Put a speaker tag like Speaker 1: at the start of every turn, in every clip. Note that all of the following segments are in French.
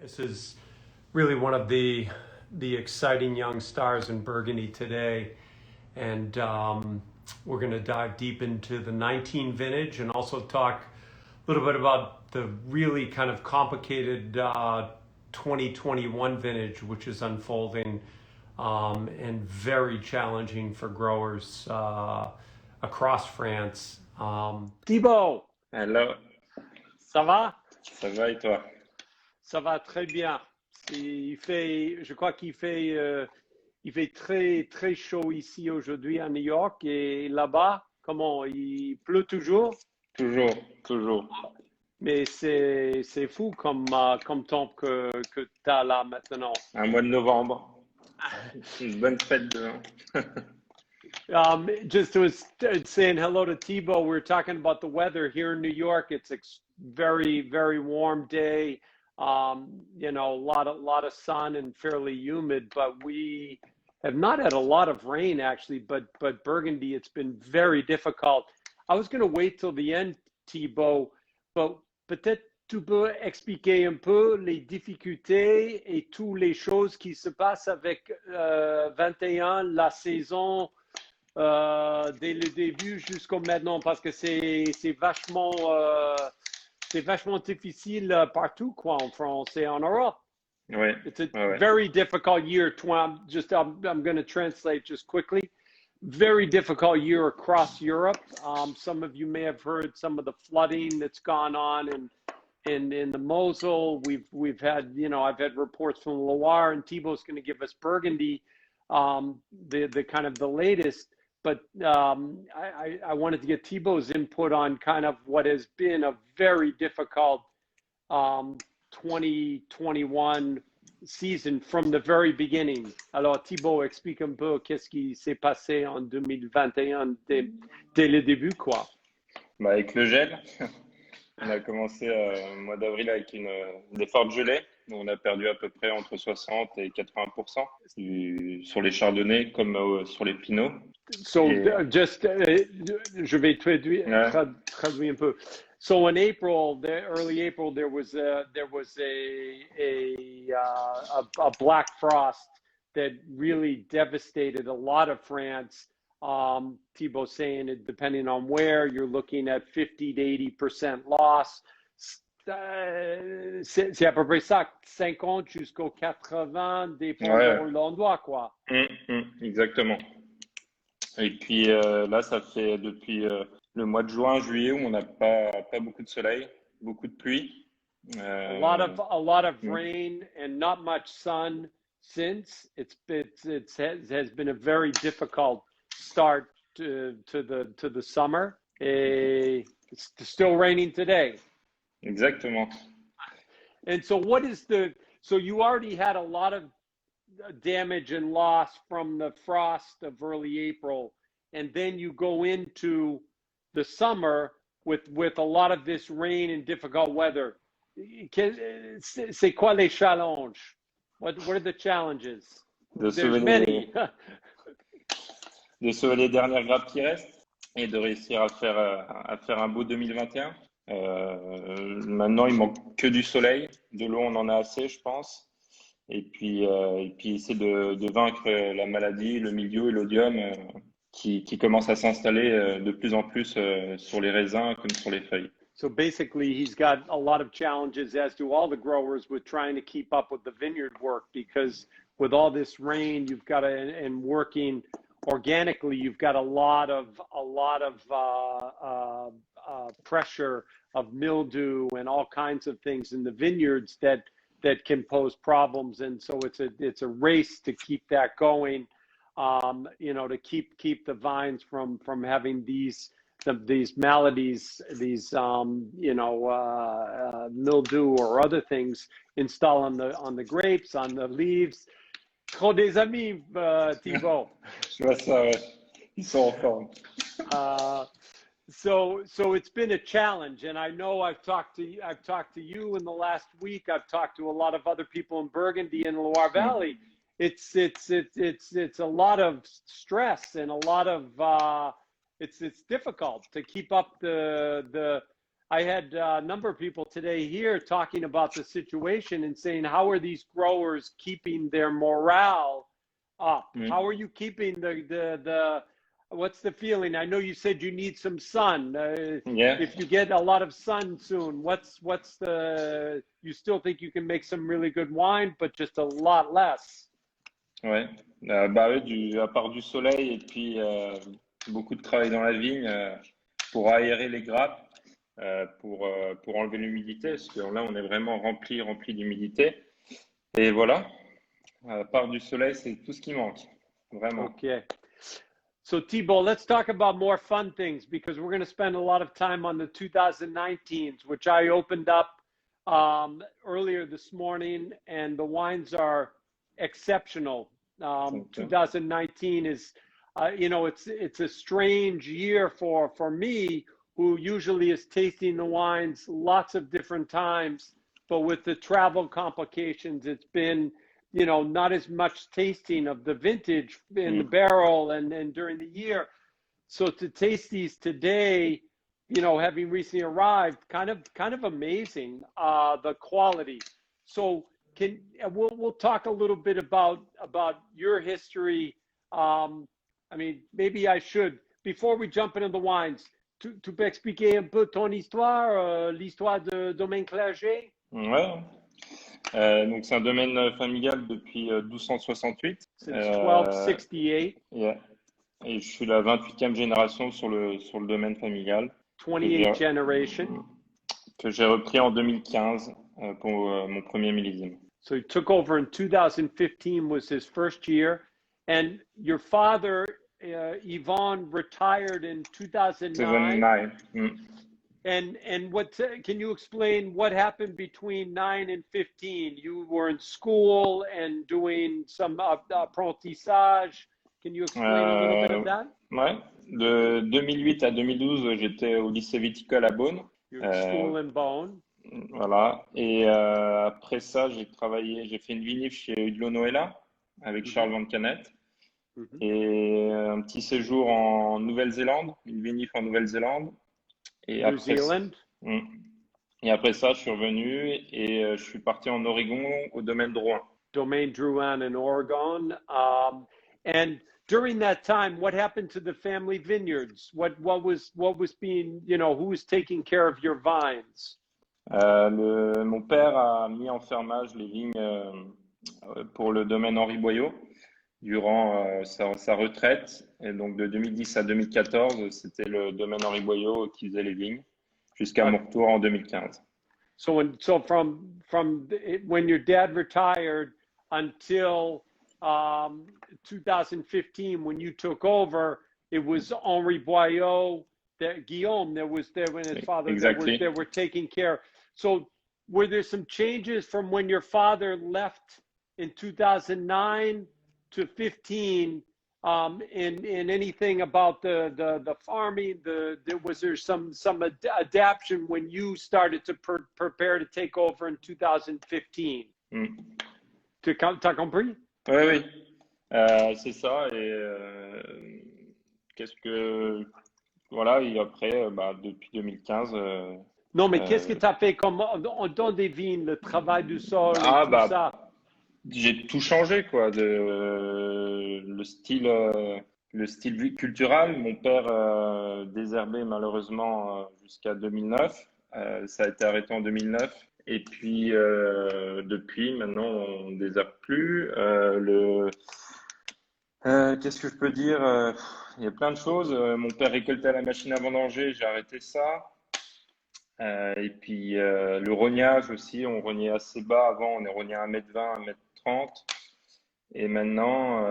Speaker 1: This is really one of the exciting young stars in Burgundy today, and we're going to dive deep into the 19 vintage and also talk a little bit about the really kind of complicated 2021 vintage, which is unfolding and very challenging for growers across France. Thibaut,
Speaker 2: Alors,
Speaker 1: ça va?
Speaker 2: ça va et toi?
Speaker 1: Ça va très bien. Je crois il fait très très chaud ici aujourd'hui à New York et là-bas, comment? Il pleut toujours,
Speaker 2: Toujours, toujours.
Speaker 1: mais c'est fou comme temps que tu as là maintenant.
Speaker 2: Un mois de novembre. Une bonne fête demain.
Speaker 1: Just was saying hello to Thibaut. We were talking about the weather here in New York. It's a very, very warm day. A lot of sun and fairly humid, but we have not had a lot of rain actually. But Burgundy, it's been very difficult. I was going to wait till the end, Thibaut, but peut-être tu peux expliquer un peu les difficultés et toutes les choses qui se passent avec 21, la saison dès le début jusqu'au maintenant, parce que c'est vachement difficile partout, quoi, en France et en Europe.
Speaker 2: Ouais,
Speaker 1: It's a
Speaker 2: ouais.
Speaker 1: very difficult year. I'm going to translate just quickly. Very difficult year across Europe. Some of you may have heard some of the flooding that's gone on in the Mosel. We've had, I've had reports from Loire, and Thibaut's going to give us Burgundy, the kind of the latest. But I wanted to get Thibaut's input on kind of what has been a very difficult 2021 season from the very beginning. Alors Thibaut, explique un peu qu'est-ce qui s'est passé en 2021 dès le début, quoi.
Speaker 2: Bah, avec le gel, on a commencé au mois d'avril avec des fortes gelées. On a perdu à peu près entre 60 et 80% sur les chardonnays comme sur les pinots.
Speaker 1: So
Speaker 2: Et,
Speaker 1: je vais
Speaker 2: ouais,
Speaker 1: traduire un peu. So in April, early April, there was a black frost that really devastated a lot of France. Thibaut saying it, depending on where, you're looking at 50 to 80% loss. C'est à peu près ça, 50 jusqu'aux 80, dépendant
Speaker 2: ouais,
Speaker 1: de l'endroit, quoi.
Speaker 2: exactement. Et puis là, ça fait depuis le mois de juin, juillet, où on n'a pas beaucoup de soleil, beaucoup de pluie.
Speaker 1: A lot
Speaker 2: Euh,
Speaker 1: of rain and not much sun since. It has been a very difficult start to the summer. It's still raining today.
Speaker 2: exactement.
Speaker 1: And so so you already had a lot of damage and loss from the frost of early April, and then you go into the summer with a lot of this rain and difficult weather. C'est quoi les challenges? What are the challenges?
Speaker 2: De
Speaker 1: There's
Speaker 2: sauver
Speaker 1: many.
Speaker 2: de sauver les dernières grappes qui restent et de réussir à faire un beau 2021. Maintenant, il manque que du soleil. De l'eau, on en a assez, je pense. Et puis essayer de vaincre la maladie, le mildiou et l'odium qui commencent à s'installer de plus en plus sur les raisins comme sur les feuilles.
Speaker 1: So basically, he's got a lot of challenges, as do all the growers, with trying to keep up with the vineyard work, because with all this rain, you've got to, and working organically, you've got a lot of pressure of mildew and all kinds of things in the vineyards that can pose problems. And so it's a race to keep that going, to keep the vines from having these maladies, these mildew or other things install on the grapes, on the leaves. Trop des amis, Thibaut.
Speaker 2: Je vois ça, ouais. Ils sont en forme.
Speaker 1: So it's been a challenge, and I know I've talked to you in the last week. I've talked to a lot of other people in Burgundy and Loire Valley. It's a lot of stress and a lot of it's difficult to keep up the I had a number of people today here talking about the situation and saying, how are these growers keeping their morale up?
Speaker 2: Mm.
Speaker 1: How are you keeping the what's the feeling? I know you said you need some sun.
Speaker 2: Yeah.
Speaker 1: If you get a lot of sun soon, you still think you can make some really good wine, but just a lot less.
Speaker 2: Ouais. Bah ouais, à part du soleil et puis beaucoup de travail dans la vigne pour aérer les grappes, pour enlever l'humidité, parce que là on est vraiment rempli d'humidité. Et voilà, à part du soleil, c'est tout ce qui manque, vraiment.
Speaker 1: Okay. So Thibault, let's talk about more fun things because we're going to spend a lot of time on the 2019s, which I opened up earlier this morning, and the wines are exceptional.
Speaker 2: Okay.
Speaker 1: 2019 is, it's a strange year for me, who usually is tasting the wines lots of different times, but with the travel complications, it's been not as much tasting of the vintage in the barrel and during the year. So to taste these today, having recently arrived, kind of amazing, the quality. So we'll talk a little bit about your history. I mean, maybe I should, before we jump into the wines, tu peux expliquer un peu ton histoire, l'histoire de Domaine Clerget?
Speaker 2: Ouais. Donc c'est un domaine familial depuis 1268.
Speaker 1: Since 1268.
Speaker 2: Yeah. Et je suis la 28e génération sur le domaine familial
Speaker 1: 28th generation.
Speaker 2: que j'ai repris en 2015 pour mon premier millésime.
Speaker 1: So he took over in 2015 was his first year, and your father Yvon retired in 2009.
Speaker 2: 2009.
Speaker 1: And what can you explain what happened between 9 and 15? You were in school and doing some apprentissage. Can you explain a little bit of that?
Speaker 2: Ouais. De 2008 à 2012, j'étais au lycée viticole à Beaune.
Speaker 1: School in Beaune.
Speaker 2: Voilà. Et après ça, j'ai fait une vinif chez Hudlo Noëlla avec Charles Van Canet. Et un petit séjour en Nouvelle-Zélande, une vinif en Nouvelle-Zélande. Et après ça, je suis revenu et je suis parti en Oregon au domaine Drouin.
Speaker 1: Domaine Drouin in Oregon. And during that time, what happened to the family vineyards? What was being, who was taking care of your vines?
Speaker 2: Mon père a mis en fermage les vignes pour le domaine Henri Boyau durant sa retraite. Et donc de 2010 à 2014, c'était le domaine Henri Boyau qui faisait les vignes jusqu'à mon retour en 2015.
Speaker 1: So from when your dad retired until 2015, when you took over, it was Henri Boyau, Guillaume, there when his father,
Speaker 2: exactly.
Speaker 1: they were taking care. So were there some changes from when your father left in 2009 to 15 in anything about the farming? Was there some adaptation when you started to prepare to take over in 2015? T'as compris?
Speaker 2: Oui. C'est ça. Et voilà, et après, depuis 2015.
Speaker 1: Non, mais qu'est-ce que tu as fait comme dans des vignes, le travail du sol et tout ça?
Speaker 2: J'ai tout changé, quoi. Le style culturel. Mon père désherbait malheureusement jusqu'à 2009. Ça a été arrêté en 2009. Et puis, depuis, maintenant, on ne désherbe plus. Qu'est-ce que je peux dire? Il y a plein de choses. Mon père récoltait à la machine à vendanger, j'ai arrêté ça. Et puis, le rognage aussi, on rognait assez bas. Avant, on est rogné à 1m20, 1m30. Et maintenant,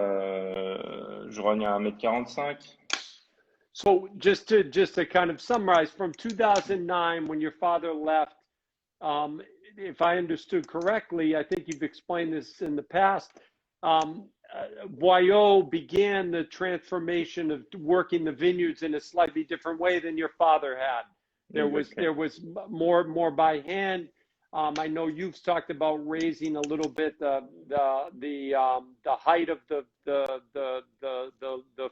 Speaker 2: je rogne à 1m45.
Speaker 1: So just to kind of summarize, from 2009, when your father left, if I understood correctly, I think you've explained this in the past, Boyau began the transformation of working the vineyards in a slightly different way than your father had. There was more by hand. I know you've talked about raising a little bit the height of the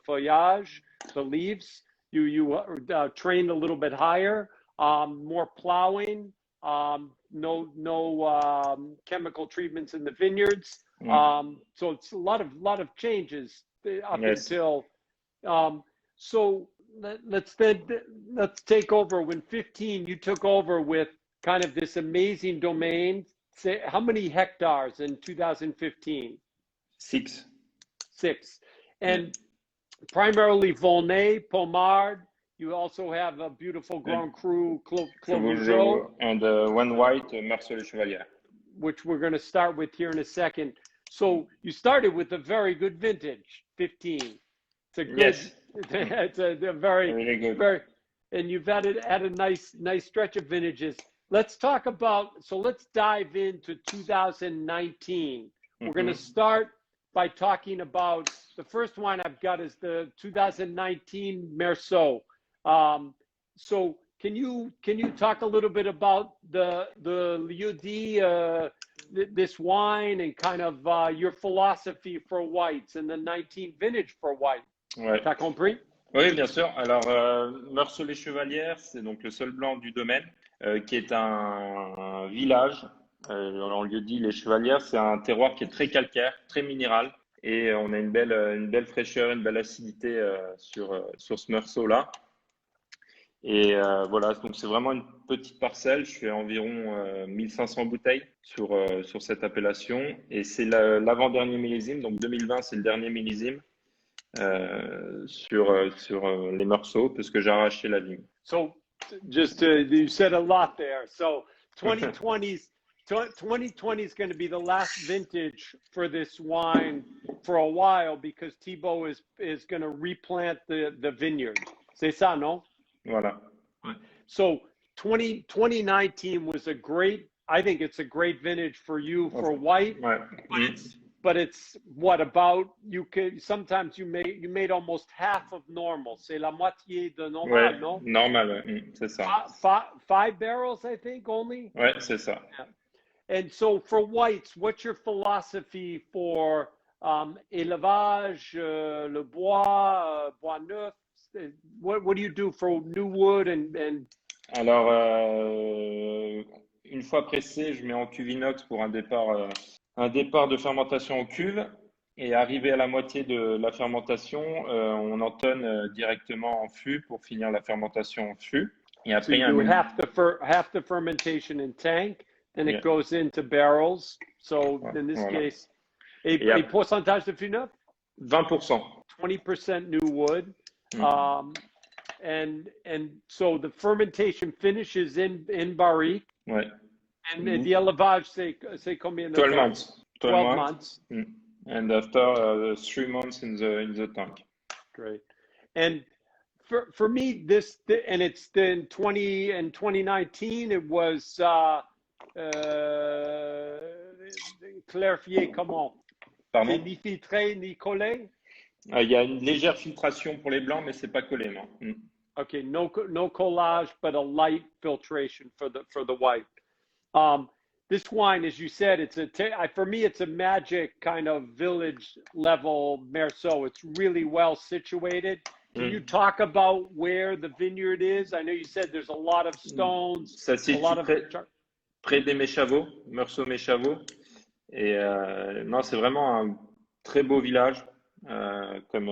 Speaker 1: feuillage, the leaves. You trained a little bit higher. more plowing, no chemical treatments in the vineyards. So it's a lot of changes up
Speaker 2: Yes.
Speaker 1: until. So let's take over. When 15, you took over with kind of this amazing domain. Say, how many hectares in 2015?
Speaker 2: 6.
Speaker 1: 6. And primarily Volnay, Pommard. You also have a beautiful Grand Cru, Clos Vougeot,
Speaker 2: and one white, Meursault Les Chevaliers.
Speaker 1: which we're going to start with here in a second. So you started with a very good vintage, 15. It's a good,
Speaker 2: Yes.
Speaker 1: it's a very,
Speaker 2: Really good.
Speaker 1: very, and you've had a nice stretch of vintages. Let's talk about, so let's dive into 2019. We're going to start by talking about, the first wine I've got is the 2019 Meursault. So can you talk a little bit about the Lieu-dit, this wine, and kind of your philosophy for whites and the 19 vintage for white?
Speaker 2: Ouais.
Speaker 1: T'as compris?
Speaker 2: Oui, bien sûr. Alors, Meursault Les Chevalières, c'est donc le seul blanc du domaine, qui est un village. En lieu-dit Les Chevalières, c'est un terroir qui est très calcaire, très minéral, et on a une belle fraîcheur, une belle acidité sur ce Meursault-là. Et voilà, donc c'est vraiment une petite parcelle. Je fais environ 1500 bouteilles sur cette appellation, et c'est l'avant-dernier millésime. Donc 2020, c'est le dernier millésime sur les Meursault, parce que j'ai arraché la vigne.
Speaker 1: So just you said a lot there. So 2020 is going to be the last vintage for this wine for a while, because Thibaut is going to replant the vineyard. C'est ça, non?
Speaker 2: Voilà.
Speaker 1: So 2019 was I think it's a great vintage for you for white.
Speaker 2: Ouais.
Speaker 1: But it's what about, sometimes you made almost half of normal. C'est la moitié de normal,
Speaker 2: Ouais,
Speaker 1: no?
Speaker 2: normal, ouais. C'est ça.
Speaker 1: 5 barrels, I think, only?
Speaker 2: Ouais, c'est ça.
Speaker 1: And so for whites, what's your philosophy for élevage, le bois, bois neuf? What do you do for new wood and...
Speaker 2: Alors, une fois pressé, je mets en cuve inox pour un départ de fermentation en cuve. Et arrivé à la moitié de la fermentation, on entonne directement en fût pour finir la fermentation en fût. Et
Speaker 1: So
Speaker 2: après,
Speaker 1: you do half the fermentation in tank, then it goes into barrels. So in this case, a pourcentage de fût neuf?
Speaker 2: 20%.
Speaker 1: 20% new wood. And so the fermentation finishes in barrique.
Speaker 2: Ouais.
Speaker 1: And the élevage, c'est combien de
Speaker 2: 12
Speaker 1: temps?
Speaker 2: months.
Speaker 1: 12 months.
Speaker 2: And after 3 months in the tank.
Speaker 1: Great. And for me, and it's in 2019, it was clarifié comment?
Speaker 2: Pardon?
Speaker 1: Ni filtré, ni collé?
Speaker 2: Il y a une légère filtration pour les blancs, mais c'est pas collé, non.
Speaker 1: Okay, no collage, but a light filtration for the white. This wine, as you said, for me, it's a magic kind of village level Meursault. It's really well situated. Can you talk about where the vineyard is? I know you said there's a lot of stones.
Speaker 2: Ça se situe près des Méchaveaux, Meursault Méchaveaux. Et non, c'est vraiment un très beau village, comme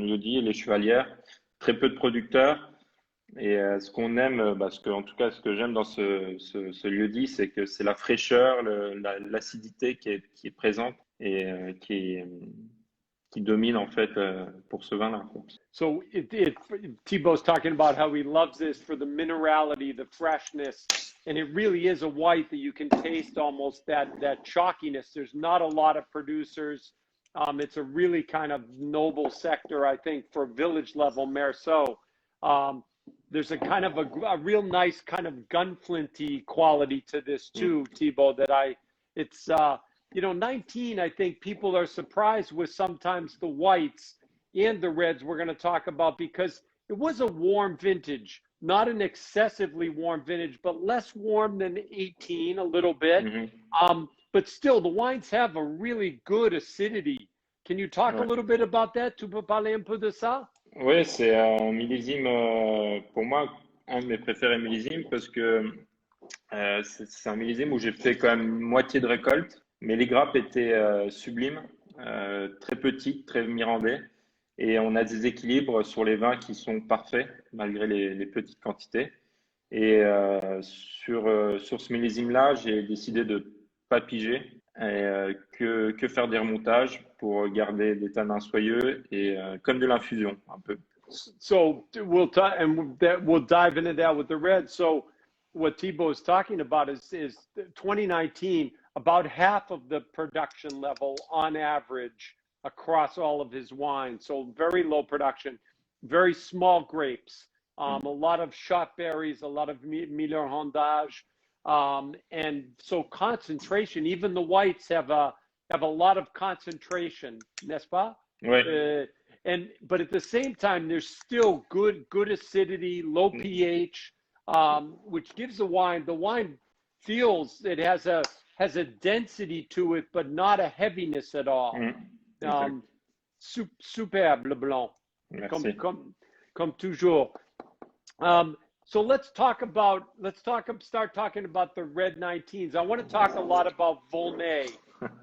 Speaker 2: Lieu-dit, les Chevalières. Très peu de producteurs. Et ce qu'on aime, en tout cas, ce que j'aime dans ce Lieu-dit, c'est que c'est la fraîcheur, l'acidité qui est présente et qui domine en fait pour ce vin-là.
Speaker 1: So Thibaut's talking about how he loves this for the minerality, the freshness, and it really is a white that you can taste almost that chalkiness. There's not a lot of producers. It's a really kind of noble sector, I think, for village level Meursault. There's a kind of a real nice kind of gunflinty quality to this too, Thibaut, that it's 19, I think people are surprised with sometimes the whites and the reds we're going to talk about, because it was a warm vintage, not an excessively warm vintage, but less warm than 18 a little bit. But still, the wines have a really good acidity. Can you talk a little bit about that? Tu peux parler un peu de ça?
Speaker 2: Oui, c'est un millésime, pour moi, un de mes préférés millésimes parce que c'est un millésime où j'ai fait quand même moitié de récolte, mais les grappes étaient sublimes, très petites, très mirandées, et on a des équilibres sur les vins qui sont parfaits malgré les petites quantités. Et sur ce millésime-là, j'ai décidé de pas piger et que faire des remontages pour garder des tanins soyeux et comme de l'infusion un peu.
Speaker 1: So we'll talk, and that we'll dive into that with the red. So what Thibaut is talking about is 2019, about half of the production level on average across all of his wines. So very low production, very small grapes, a lot of shot berries, a lot of Miller Hondage, and so concentration. Even the whites have a lot of concentration, n'est-ce pas?
Speaker 2: Ouais.
Speaker 1: But at the same time, there's still good acidity, low pH, which gives the wine feels it has a density to it, but not a heaviness at all. Superbe le blanc,
Speaker 2: Merci.
Speaker 1: comme toujours. So start talking about the red 19s. I want to talk a lot about Volnay.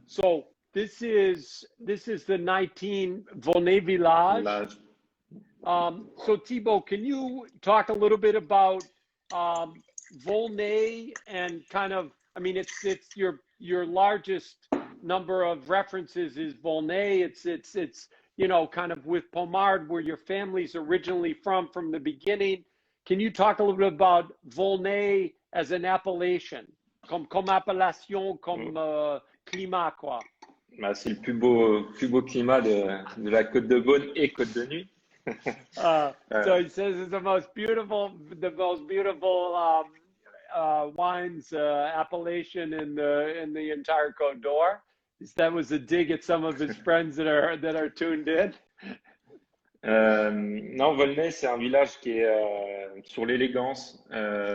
Speaker 1: So this is the 19 Volnay Village. So Thibaut, can you talk a little bit about Volnay and kind of, I mean, it's your largest number of references is Volnay. It's you know, kind of with Pommard, where your family's originally from the beginning. Can you talk a little bit about Volnay as an appellation, comme appellation, comme climat, quoi?
Speaker 2: Bah, c'est le plus beau climat de la Côte de Beaune et Côte de Nuit.
Speaker 1: So he says it's the most beautiful wines appellation in the entire Côte d'Or. That was a dig at some of his friends that are tuned in.
Speaker 2: Non, Volnay, c'est un village qui est sur l'élégance,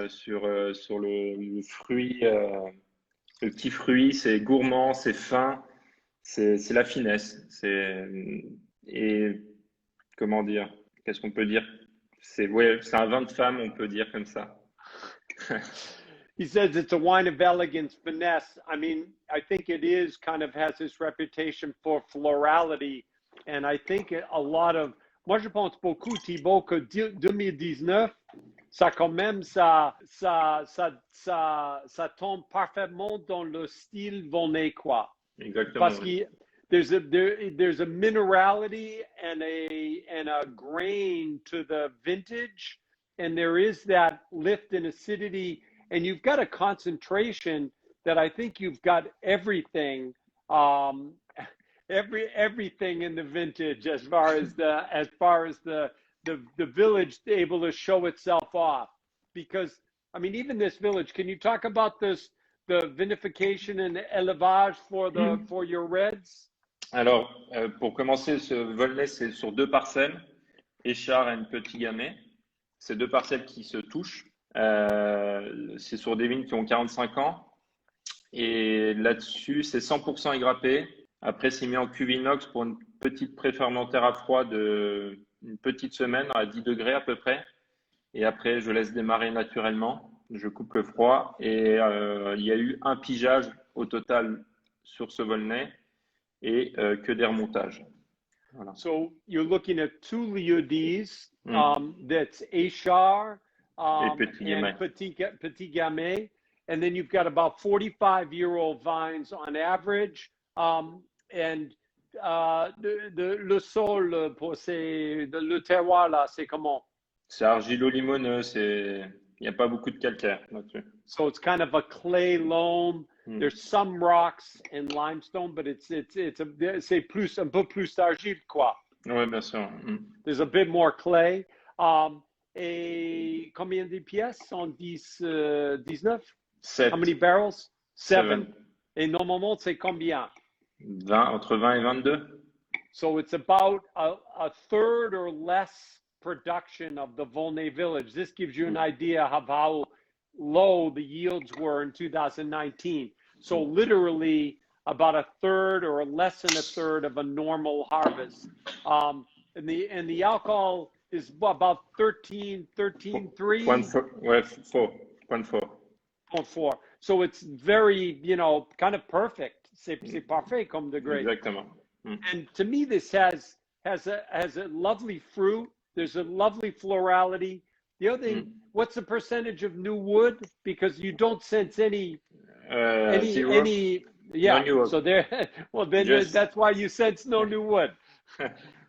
Speaker 2: sur le fruit, le petit fruit, c'est gourmand, c'est fin, c'est la finesse. Et comment dire? Qu'est-ce qu'on peut dire? C'est un vin de femme, on peut dire comme ça.
Speaker 1: He says it's a wine of elegance, finesse. I mean, I think it is kind of has this reputation for florality. And I think a lot of, moi je pense beaucoup, Thibaut, que 2019, ça quand même, ça tombe parfaitement dans le style Volnay-quoi.
Speaker 2: Exactement.
Speaker 1: Parce que there's a minerality and a grain to the vintage, and there is that lift and acidity, and you've got a concentration that I think you've got everything, everything in the vintage as far as the village able to show itself off. Because I mean, even this village, can you talk about the vinification and élevage for your reds?
Speaker 2: Alors, pour commencer, ce Volnay, c'est sur 2 parcelles, Échard et Petit Gamay. C'est 2 parcelles qui se touchent. C'est sur des vignes qui ont 45 ans. Et là-dessus, c'est 100% égrappé. Après, c'est mis en cuve inox pour une petite préfermentaire à froid de une petite semaine, à 10 degrés à peu près. Et après, je laisse démarrer naturellement. Je coupe le froid. Et il y a eu un pigeage au total sur ce Volnay et que des remontages. Voilà.
Speaker 1: So you're looking at 2 Liudis, that's Échard and Petit Gamay. And then you've got about 45-year-old vines on average. And le sol, le terroir, là, c'est comment?
Speaker 2: C'est argilo-limoneux, il n'y a pas beaucoup de calcaire là-dessus.
Speaker 1: So it's kind of a clay loam. There's some rocks and limestone, but c'est plus, un peu plus argile, quoi.
Speaker 2: Oui, bien sûr.
Speaker 1: There's a bit more clay. Et combien de pièces? 19?
Speaker 2: 7.
Speaker 1: How many barrels? 7. Et normalement, c'est combien?
Speaker 2: Entre 20 et 22.
Speaker 1: So it's about a third or less production of the Volnay village. This gives you an idea of how low the yields were in 2019. So literally about a third or less than a third of a normal harvest. And the alcohol is about 13.3.
Speaker 2: Ouais,
Speaker 1: 0.4. So it's very, kind of perfect. C'est parfait comme degré.
Speaker 2: Exactement.
Speaker 1: And to me, this has a lovely fruit. There's a lovely florality. The other thing, what's the percentage of new wood? Because you don't sense any,
Speaker 2: Zero.
Speaker 1: yeah.
Speaker 2: No new wood.
Speaker 1: So there, well, then that's why you sense no new wood.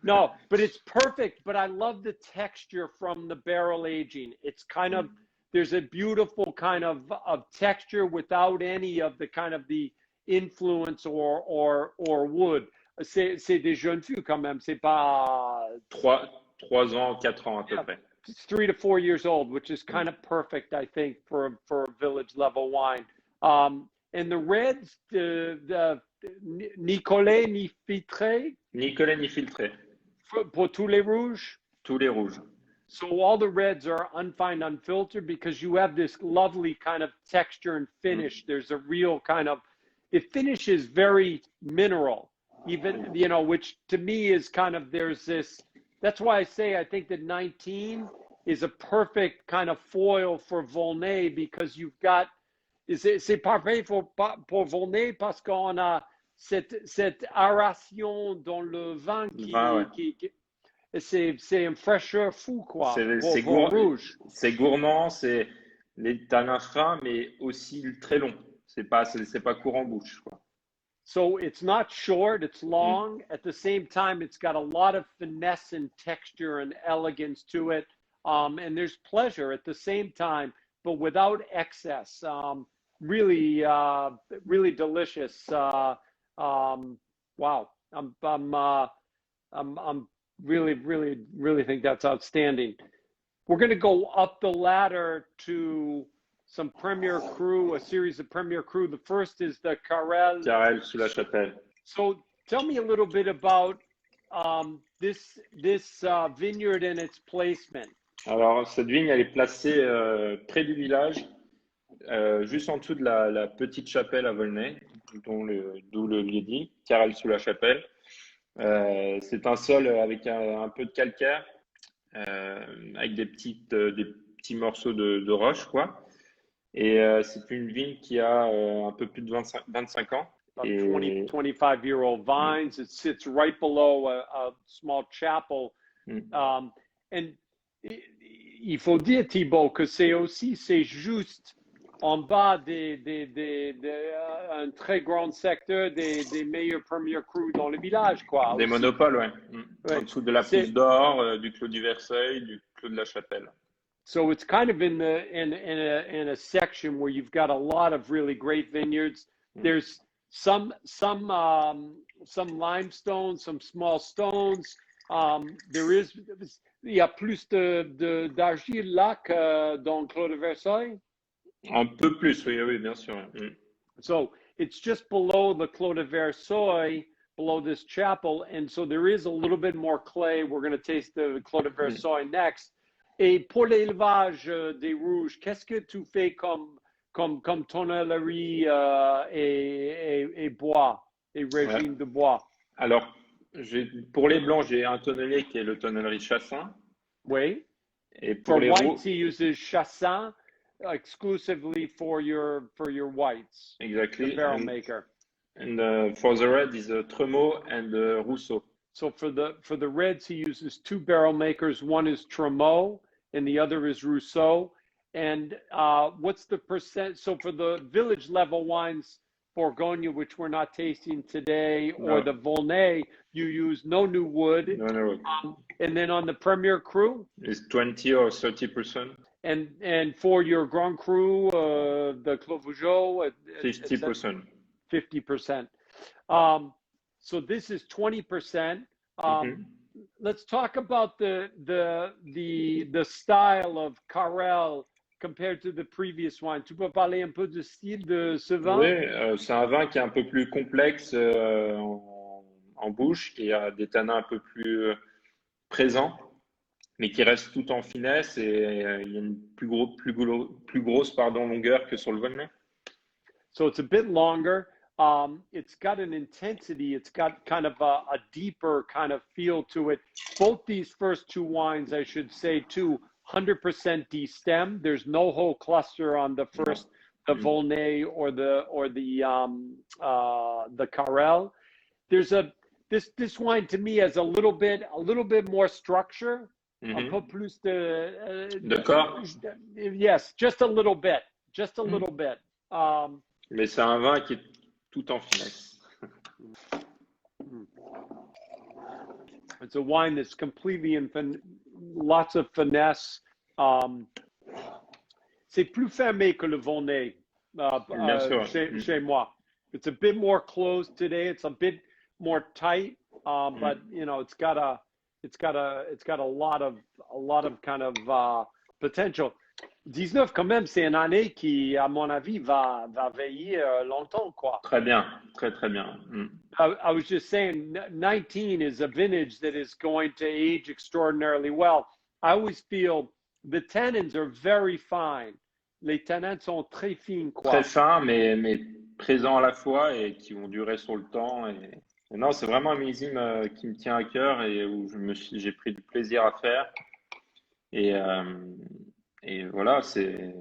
Speaker 1: No, but it's perfect. But I love the texture from the barrel aging. It's kind of, there's a beautiful kind of texture without any of the kind of the influence or wood. C'est des jeunes fûts quand même. C'est pas
Speaker 2: 3 ans, 4 ans à peu près.
Speaker 1: It's 3 to 4 years old, which is kind of perfect, I think, for a village level wine. And the reds, the Nicolet ni filtré.
Speaker 2: Nicolet ni filtré.
Speaker 1: Pour tous les rouges.
Speaker 2: Tous les rouges.
Speaker 1: So all the reds are unfined, unfiltered, because you have this lovely kind of texture and finish. There's a real kind of, it finishes very mineral, even, which to me is kind of, there's this, that's why I say I think that 19 is a perfect kind of foil for Volnay, because you've got, c'est parfait pour Volnay parce qu'on a cette aération dans le vin qui c'est une fraîcheur fou, quoi.
Speaker 2: C'est gourmand, c'est les tanins fins, mais aussi très long. C'est pas court en bouche, quoi.
Speaker 1: So it's not short, it's long. At the same time, it's got a lot of finesse and texture and elegance to it. And there's pleasure at the same time, but without excess. Really delicious. Wow. I'm really think that's outstanding. We're going to go up the ladder to some Premier Cru, a series of Premier Cru. The first is the Carrel
Speaker 2: sous la Chapelle.
Speaker 1: So tell me a little bit about this vineyard and its placement.
Speaker 2: Alors, cette vigne, elle est placée près du village, juste en dessous de la petite chapelle à Volnay, d'où le lieu dit, Carrel sous la Chapelle. C'est un sol avec un peu de calcaire, avec des petits morceaux de roche, quoi. Et c'est une vigne qui a un peu plus de 25 ans.
Speaker 1: 25-year-old vines. It sits right below a small chapel. And il faut dire, Thibaut, que c'est juste en bas un très grand secteur des meilleurs premiers crus dans le village, quoi.
Speaker 2: Des monopoles, ouais. En dessous de la Pousse d'Or, du Clos du Verseil, du Clos de la Chapelle.
Speaker 1: So it's kind of in a section where you've got a lot of really great vineyards. There's some limestone, some small stones. Il y a plus d'argile là que dans le Clos de Versailles.
Speaker 2: Un peu plus, oui, bien sûr.
Speaker 1: So it's just below the Clos de Versailles, below this chapel, and so there is a little bit more clay. We're going to taste the Clos de Versailles next. Et pour l'élevage des rouges, qu'est-ce que tu fais comme tonnellerie et bois, et régime de bois?
Speaker 2: Alors, pour les blancs, j'ai un tonnelier qui est le tonnellerie Chassin.
Speaker 1: Oui.
Speaker 2: Et pour les
Speaker 1: whites, he uses Chassin exclusively for your whites.
Speaker 2: Exactly.
Speaker 1: The barrel maker.
Speaker 2: And for the red is Tremeau and Rousseau.
Speaker 1: So for the reds, he uses two barrel makers. One is Tremeau and the other is Rousseau. And what's the percent? So for the village level wines, Bourgogne, which we're not tasting today, or the Volnay, you use no new wood.
Speaker 2: No new wood.
Speaker 1: And then on the Premier Cru?
Speaker 2: It's 20 or 30%.
Speaker 1: And for your Grand Cru, the Clos Vougeot?
Speaker 2: 50%.
Speaker 1: 50%. So this is 20%. Let's talk about the style of Carrel compared to the previous one. Tu peux parler un peu du style de ce vin?
Speaker 2: Oui, c'est un vin qui est un peu plus complexe en bouche, qui a des tanins un peu plus présents, mais qui reste tout en finesse, et il y a une plus grosse longueur que sur le Volnay.
Speaker 1: So it's a bit longer. It's got an intensity. It's got kind of a deeper kind of feel to it. Both these first two wines, I should say, too, 100% destemmed. There's no whole cluster on the first, the Volnay or the Carrel. This wine to me has a little bit more structure, un peu plus
Speaker 2: de corps.
Speaker 1: Yes, just a little bit,
Speaker 2: Mais c'est un vin qui est tout en finesse.
Speaker 1: It's a wine that's completely lots of finesse. C'est plus fermé que le Volnay chez moi. It's a bit more closed today. It's a bit more tight, but you know, it's got a lot of kind of potential. 19 quand même, c'est une année qui, à mon avis, va veiller longtemps, quoi.
Speaker 2: Très bien, très bien.
Speaker 1: I was just saying, 19 is a vintage that is going to age extraordinarily well. I always feel the tannins are very fine. Les tannins sont très fines, quoi.
Speaker 2: Très fins, mais présents à la fois et qui vont durer sur le temps. Et non, c'est vraiment un millésime qui me tient à cœur et où j'ai pris du plaisir à faire. Et voilà, c'est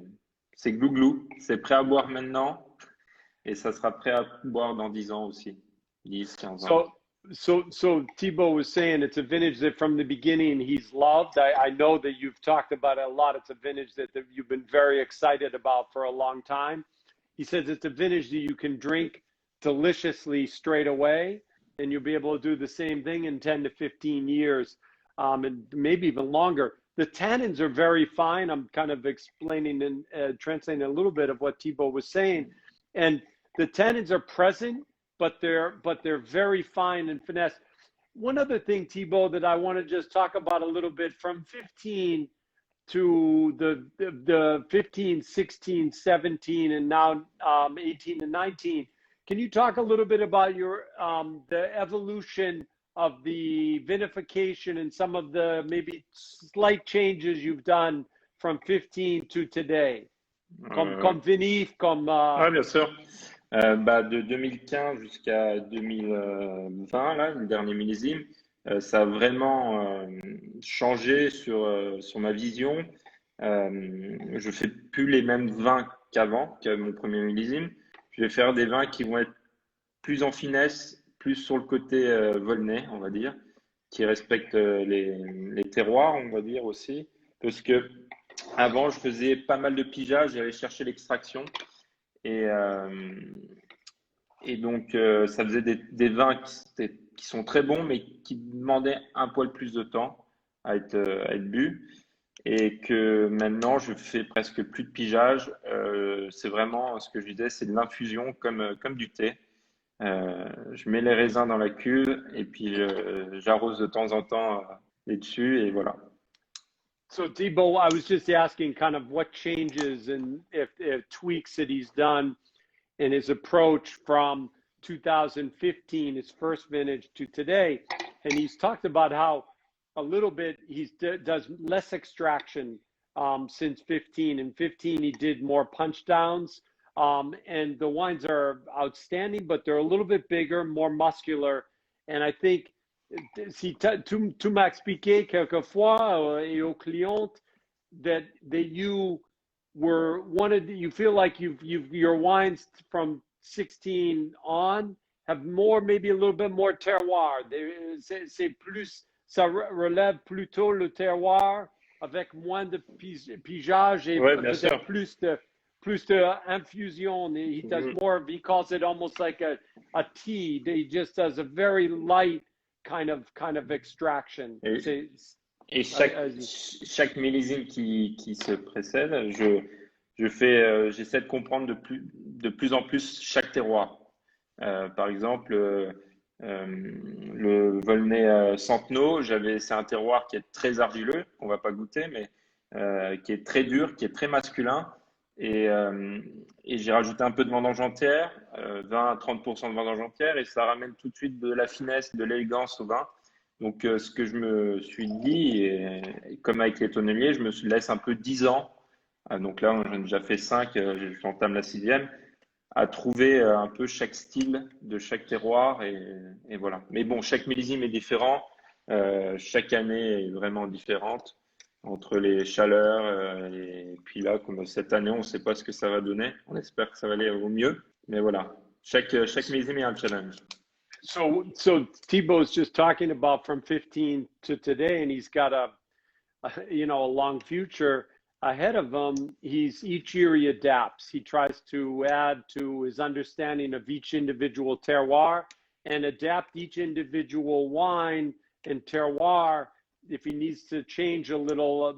Speaker 2: glouglou. C'est prêt à boire maintenant et ça sera prêt à boire dans 10 ans aussi. 10, 15 ans.
Speaker 1: So Thibaut was saying it's a vintage that from the beginning he's loved. I know that you've talked about it a lot. It's a vintage that you've been very excited about for a long time. He says it's a vintage that you can drink deliciously straight away, and you'll be able to do the same thing in 10 to 15 years, and maybe even longer. The tannins are very fine. I'm kind of explaining and translating a little bit of what Thibaut was saying. And the tannins are present, but they're very fine and finesse. One other thing, Thibaut, that I want to just talk about a little bit from 15 to the 15, 16, 17, and now 18 and 19. Can you talk a little bit about your the evolution of the vinification and some of the maybe slight changes you've done from 15 to today? Comme vinif, comme...
Speaker 2: Oui, bien sûr. De 2015 jusqu'à 2020, là, le dernier millésime, ça a vraiment changé sur ma vision. Je fais plus les mêmes vins qu'avant, qu'à mon premier millésime. Je vais faire des vins qui vont être plus en finesse, plus sur le côté Volnay, on va dire, qui respectent les terroirs, on va dire aussi. Parce que avant, je faisais pas mal de pigeage, j'allais chercher l'extraction. Et donc, ça faisait des vins qui sont très bons, mais qui demandaient un poil plus de temps à être bu. Et que maintenant, je fais presque plus de pigeage. C'est vraiment ce que je disais, c'est de l'infusion comme du thé. Je mets les raisins dans la cuve et puis j'arrose de temps en temps les dessus et voilà.
Speaker 1: So Thibaut, I was just asking kind of what changes and if tweaks that he's done in his approach from 2015, his first vintage, to today. And he's talked about how a little bit he does less extraction since 15. In 15, he did more punch downs. And the wines are outstanding, but they're a little bit bigger, more muscular. And I think, si tu m'as expliqué quelquefois et aux clients that you feel like your wines from 16 on have more, maybe a little bit more terroir. C'est plus, ça relève plutôt le terroir avec moins de pigeage et peut-être plus de infusion. He does more, he calls it almost like a tea. He just does a very light kind of extraction.
Speaker 2: Et chaque millésime qui se précède, j'essaie de comprendre de plus en plus chaque terroir. Par exemple, le Volnay Centenot, c'est un terroir qui est très argileux, qu'on va pas goûter, mais qui est très dur, qui est très masculin. Et j'ai rajouté un peu de vendange entière, 20 à 30% de vendange entière, et ça ramène tout de suite de la finesse, de l'élégance au vin. Donc, ce que je me suis dit, et comme avec les tonneliers, je me laisse un peu 10 ans. Donc là, j'en ai déjà fait 5, j'entame la 6e, à trouver un peu chaque style de chaque terroir et voilà. Mais bon, chaque millésime est différent. Chaque année est vraiment différente entre les chaleurs et puis là, comme cette année, on ne sait pas ce que ça va donner. On espère que ça va aller au mieux. Mais voilà, chaque millésime est un challenge.
Speaker 1: So Thibaut's just talking about from 15 to today, and he's got a long future ahead of him. Each year he adapts. He tries to add to his understanding of each individual terroir and adapt each individual wine and terroir. If he needs to change a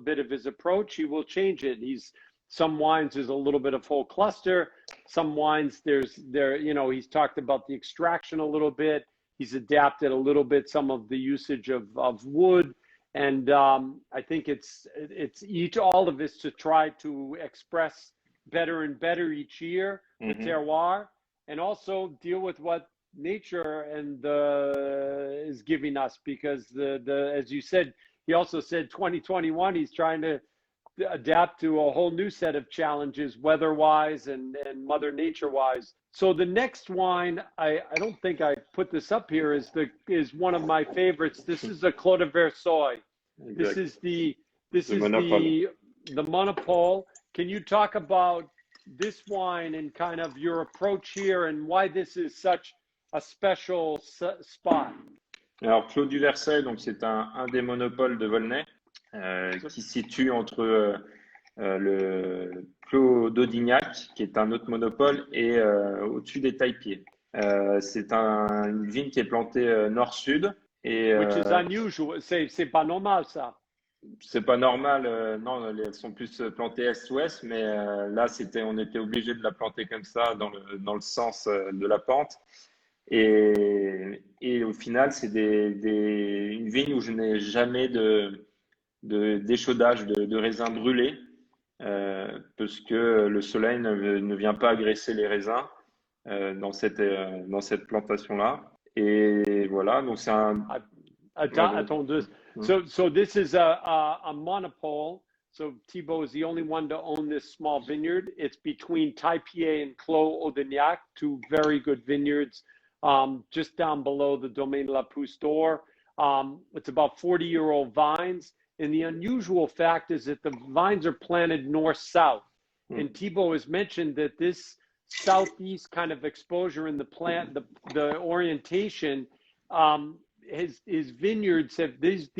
Speaker 1: bit of his approach, he will change it. Some wines there's a little bit of whole cluster. Some wines he's talked about the extraction a little bit. He's adapted a little bit some of the usage of wood. And I think it's all of us to try to express better and better each year the terroir, and also deal with what nature is giving us. Because as you said, he also said 2021 he's trying to adapt to a whole new set of challenges, weather-wise and Mother Nature-wise. So the next wine, I don't think I put this up here, is one of my favorites. This is the Clos de Versoix. This is the Monopole. Can you talk about this wine and kind of your approach here and why this is such a special spot?
Speaker 2: Alors, Clos du Versoix, donc c'est un des monopoles de Volnay qui se situe entre le Clos d'Audignac, qui est un autre monopole, et au-dessus des Taillepieds. C'est une vigne qui est plantée nord-sud.
Speaker 1: Which is unusual. C'est pas normal, ça.
Speaker 2: C'est pas normal, non, elles sont plus plantées est-ouest, mais là, on était obligé de la planter comme ça dans le sens de la pente. Et au final, c'est une vigne où je n'ai jamais d'échaudage de raisins brûlés, parce que le soleil ne vient pas agresser les raisins dans cette plantation-là. Et voilà, donc c'est un...
Speaker 1: So this is a monopole. So Thibaut is the only one to own this small vineyard. It's between Taillepied and Clos Audignac, two very good vineyards, just down below the Domaine de la Pousse d'Or. It's about 40-year-old vines. And the unusual fact is that the vines are planted north-south. And Thibaut has mentioned that this southeast kind of exposure in the plant, the orientation, his vineyards have these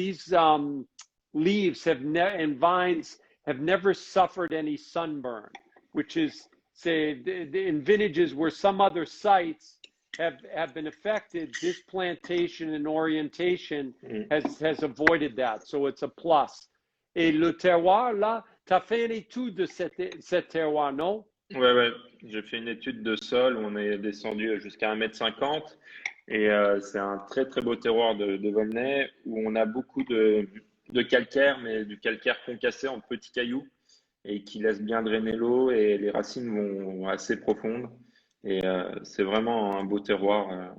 Speaker 1: leaves and vines have never suffered any sunburn, which is, say, in vintages where some other sites have been affected, this plantation and orientation has avoided that. So it's a plus. Et le terroir, là, tu as fait une étude de cet terroir, non?
Speaker 2: Ouais. J'ai fait une étude de sol où on est descendu jusqu'à 1,50 m. Et c'est un très, très beau terroir de Volnay où on a beaucoup de calcaire, mais du calcaire concassé en petits cailloux et qui laisse bien drainer l'eau et les racines vont assez profondes. Et c'est vraiment un beau terroir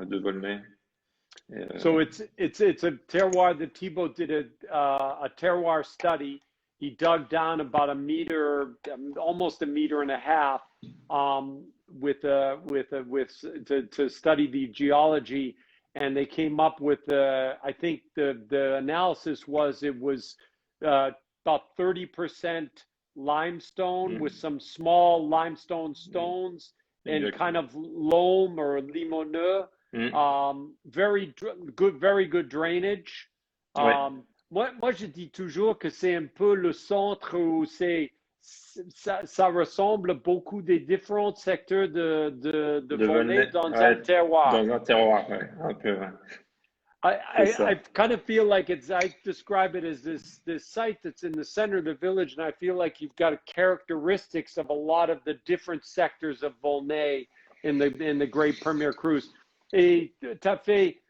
Speaker 2: de Volnay.
Speaker 1: So it's a terroir that Thibaut did a terroir study. He dug down about a meter, almost a meter and a half, to study the geology, and they came up with I think the analysis was about 30% limestone with some small limestone stones and kind of loam or limoneux. Very good drainage. Moi, je dis toujours que c'est un peu le centre où ça ressemble beaucoup des différents secteurs de Volnay dans un terroir.
Speaker 2: Dans un terroir, ouais, un peu. Ouais.
Speaker 1: I kind of feel like I describe it as this site that's in the center of the village, and I feel like you've got characteristics of a lot of the different sectors of Volnay in the Great Premier Cruise. Et t'as fait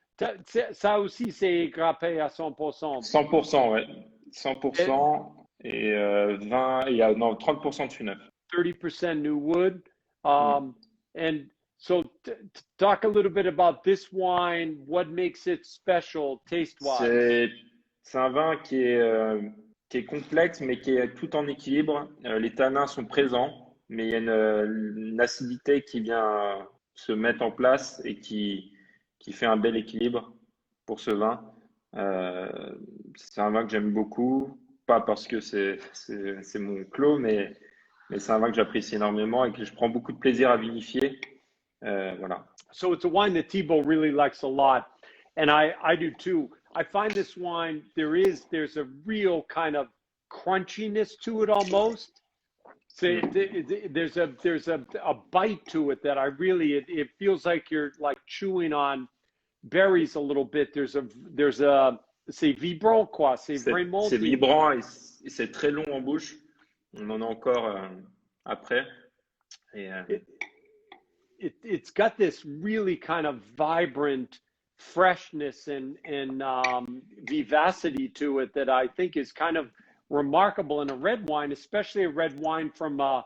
Speaker 1: ça aussi, c'est grappé à 100%.
Speaker 2: 100%, ouais. 100% et 30% de fût neuf.
Speaker 1: 30% new wood. And so talk a little bit about this wine. What makes it special taste-wise?
Speaker 2: C'est un vin qui est complexe, mais qui est tout en équilibre. Les tanins sont présents. mais il y a une acidité qui vient se mettre en place et qui fait un bel équilibre pour ce vin. Euh, c'est un vin que j'aime beaucoup, pas parce que c'est mon clos, mais c'est un vin que j'apprécie énormément et que je prends beaucoup de plaisir à vinifier. Voilà.
Speaker 1: So it's a wine that Thibaut really likes a lot, and I do too. I find this wine there's a real kind of crunchiness to it almost. So there's a bite to it that I really it feels like you're like chewing on berries a little bit. There's a c'est vibrant quoi, c'est vraiment
Speaker 2: C'est vibrant et c'est très long en bouche. On en a encore après. Et,
Speaker 1: it's got this really kind of vibrant freshness and vivacity to it that I think is kind of remarkable in a red wine, especially a red wine from a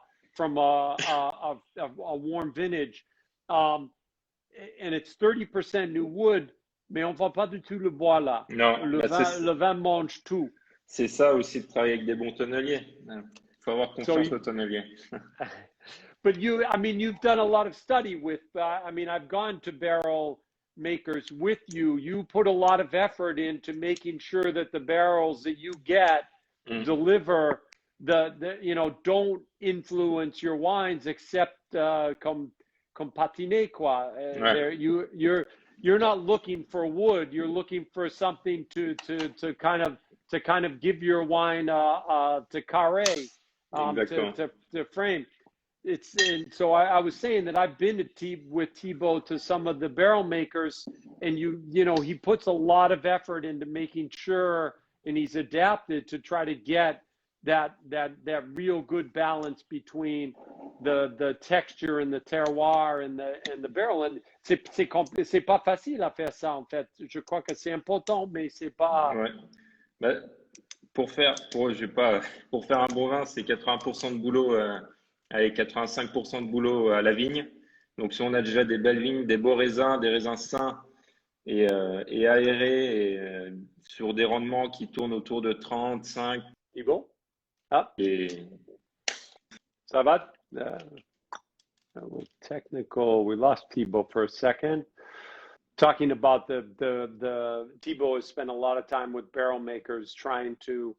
Speaker 1: warm vintage. And it's 30% new wood, mais on voit pas du tout le bois là.
Speaker 2: non,
Speaker 1: Le vin mange tout.
Speaker 2: c'est ça aussi de travailler avec des bons tonneliers. Il faut avoir confiance aux tonneliers.
Speaker 1: But you've done a lot of study with, I've gone to barrel makers with you. You put a lot of effort into making sure that the barrels that you get deliver don't influence your wines except comme patiné quoi.
Speaker 2: Ouais.
Speaker 1: You're not looking for wood. You're looking for something to kind of give your wine to carré, to frame. And so I was saying that I've been with Thibaut to some of the barrel makers, and he puts a lot of effort into making sure, and he's adapted to try to get that real good balance between the texture and the terroir and the barrel. And c'est pas facile à faire ça en fait. Je crois que c'est important, mais c'est pas.
Speaker 2: Ouais. Bah, pour faire un bon vin, c'est 80% de boulot. Avec 85% de boulot à la vigne. Donc, si on a déjà des belles vignes, des beaux raisins, des raisins sains et aérés, et sur des rendements qui tournent autour de 35.
Speaker 1: Thibaut? Ah,
Speaker 2: Et
Speaker 1: ça va? A little technical. We lost Thibaut for a second. Talking about the Thibaut has spent a lot of time with barrel makers trying to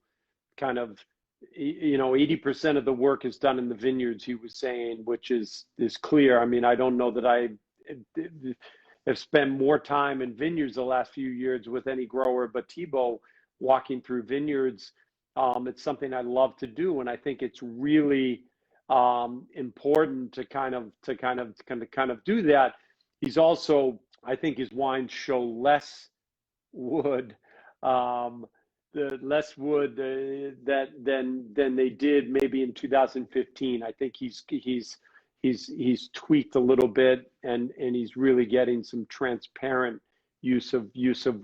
Speaker 1: kind of 80% of the work is done in the vineyards, he was saying, which is clear. I mean, I don't know that I have spent more time in vineyards the last few years with any grower, but Thibaut walking through vineyards, it's something I love to do. And I think it's really important to kind of do that. He's also, I think his wines show less wood, the less wood than they did maybe in 2015. I think he's tweaked a little bit, and he's really getting some transparent use of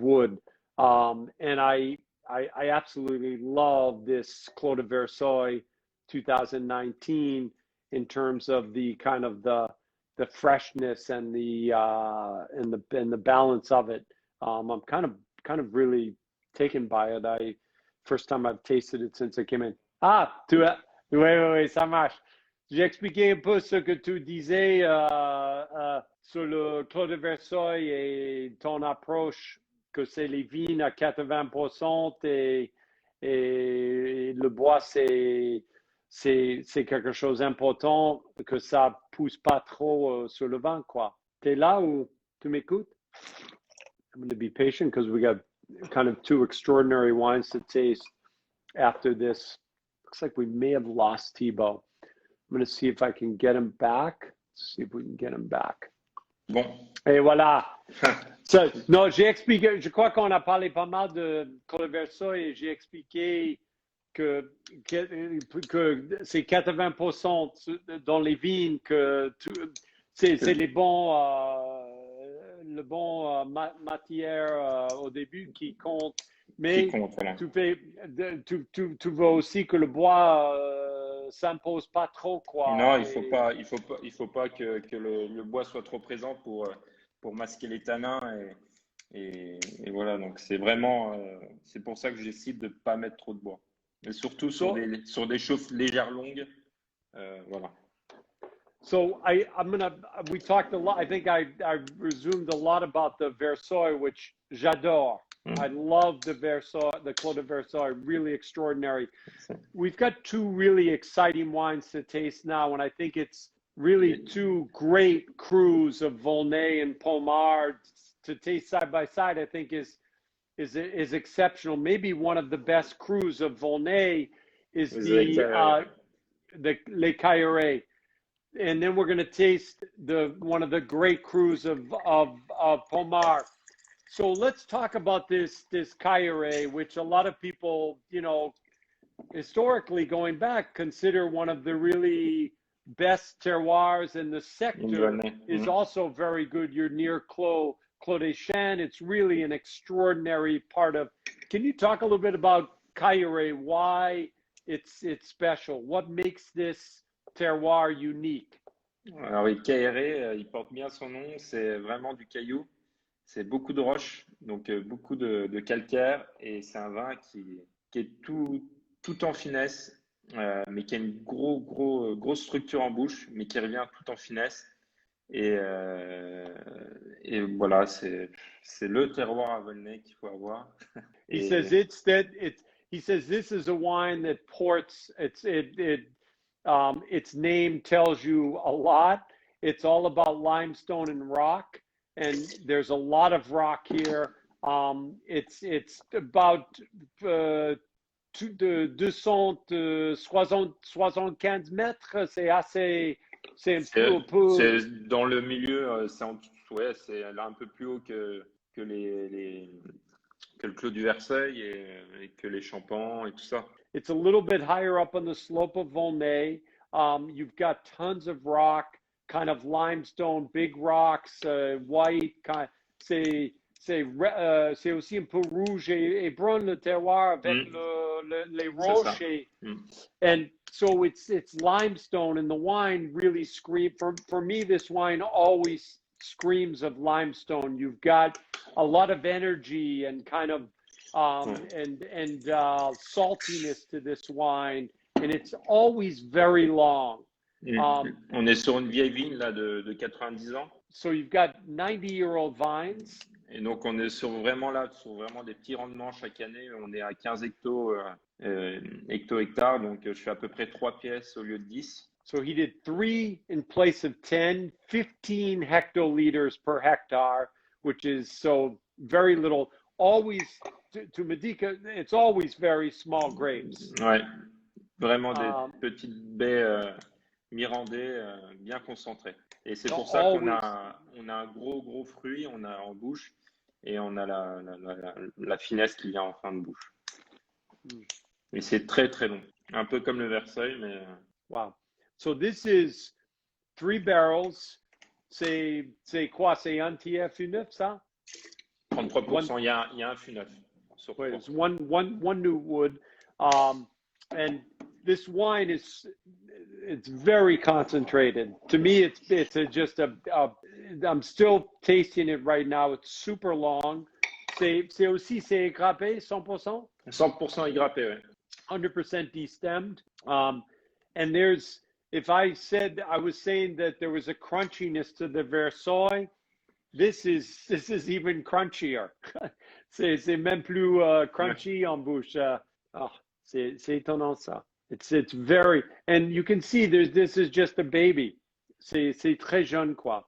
Speaker 1: wood. And I absolutely love this Clos de Versoix 2019 in terms of the kind of the freshness and the balance of it. I'm kind of really taken by it. First time I've tasted it since I came in. Oui, ça marche. J'ai expliqué un peu ce que tu disais sur le Clos de Versoix et ton approche, que c'est les vignes à 80% et le bois c'est quelque chose d'important, que ça pousse pas trop sur le vin, quoi. T'es là ou tu m'écoutes? I'm going to be patient because we got kind of two extraordinary wines to taste after this. Looks like we may have lost Thibaut. I'm going to see if I can get him back. Let's see if we can get him back.
Speaker 2: bon.
Speaker 1: Et voilà. Non, j'ai expliqué, je crois qu'on a parlé pas mal de Clos de Versoix et j'ai expliqué que c'est 80% dans les vignes, que c'est les bons le bon matière au début qui compte, mais
Speaker 2: voilà.
Speaker 1: tu vois aussi que le bois s'impose pas trop, quoi.
Speaker 2: Non, il faut pas que le bois soit trop présent pour masquer les tanins et voilà. Donc c'est vraiment c'est pour ça que j'essaie de pas mettre trop de bois. Et surtout sur des chauffes légères longues, voilà.
Speaker 1: So we talked a lot. I think I resumed a lot about the Versoix, which j'adore. I love the Versoix, the Clos de Versoix, really extraordinary. We've got two really exciting wines to taste now, and I think it's really two great crus of Volnay and Pommard to taste side by side. I think is exceptional. Maybe one of the best crus of Volnay is the Les Caillerets. And then we're going to taste one of the great crus of Pommard. So let's talk about this Cailleret, which a lot of people, historically going back, consider one of the really best terroirs in the sector. Is also very good. You're near Clos des Chênes. It's really an extraordinary part of. Can you talk a little bit about Cailleret? Why it's special? What makes this terroir unique?
Speaker 2: Alors, oui, Cailleret, il porte bien son nom, c'est vraiment du caillou, c'est beaucoup de roches, donc beaucoup de calcaire, et c'est un vin qui est tout en finesse, mais qui a une grosse structure en bouche, mais qui revient tout en finesse. Et voilà, c'est le terroir à Volnay qu'il faut avoir.
Speaker 1: He says he says this is a wine that ports. Its name tells you a lot. It's all about limestone and rock, and there's a lot of rock here. It's about 275 mètres. C'est un peu.
Speaker 2: C'est dans le milieu. C'est là un peu plus haut que le Clos du Versoix et que les Champans et tout ça.
Speaker 1: It's a little bit higher up on the slope of Volnay. You've got tons of rock, kind of limestone, big rocks, white. C'est aussi un peu rouge et brun le terroir avec les roches. And so it's limestone, and the wine really screams. For me, this wine always screams of limestone. You've got a lot of energy and kind of saltiness to this wine, and it's always very long.
Speaker 2: On est sur une vieille vigne là de 90 ans.
Speaker 1: So you've got 90-year-old vines.
Speaker 2: Et donc on est sur vraiment des petits rendements chaque année. On est à 15 hectares, donc je fais à peu près 3 pièces au lieu de 10.
Speaker 1: So he did 3 in place of 10, 15 hectoliters per hectare, which is so very little. Always to Medica, it's always very small grapes.
Speaker 2: Ouais, vraiment des petites baies mirandées bien concentrées. Et c'est pour ça qu'on a un gros fruit, on a en bouche, et on a la finesse qui vient en fin de bouche. Et c'est très très long, un peu comme le Versoix, mais.
Speaker 1: Wow. So this is 3 barrels. C'est quoi? C'est un tiers fût neuf, ça?
Speaker 2: 33%, il y a un fût neuf.
Speaker 1: It's one new wood, and this wine it's very concentrated. To me, it's just I'm still tasting it right now. It's super long. C'est égrappé, 100%?
Speaker 2: 100% égrappé, oui.
Speaker 1: 100% destemmed. And I was saying that there was a crunchiness to the Versoix. This is even crunchier. c'est même plus crunchy en bouche. C'est étonnant ça. It's very, and you can see this is just a baby. C'est très jeune quoi.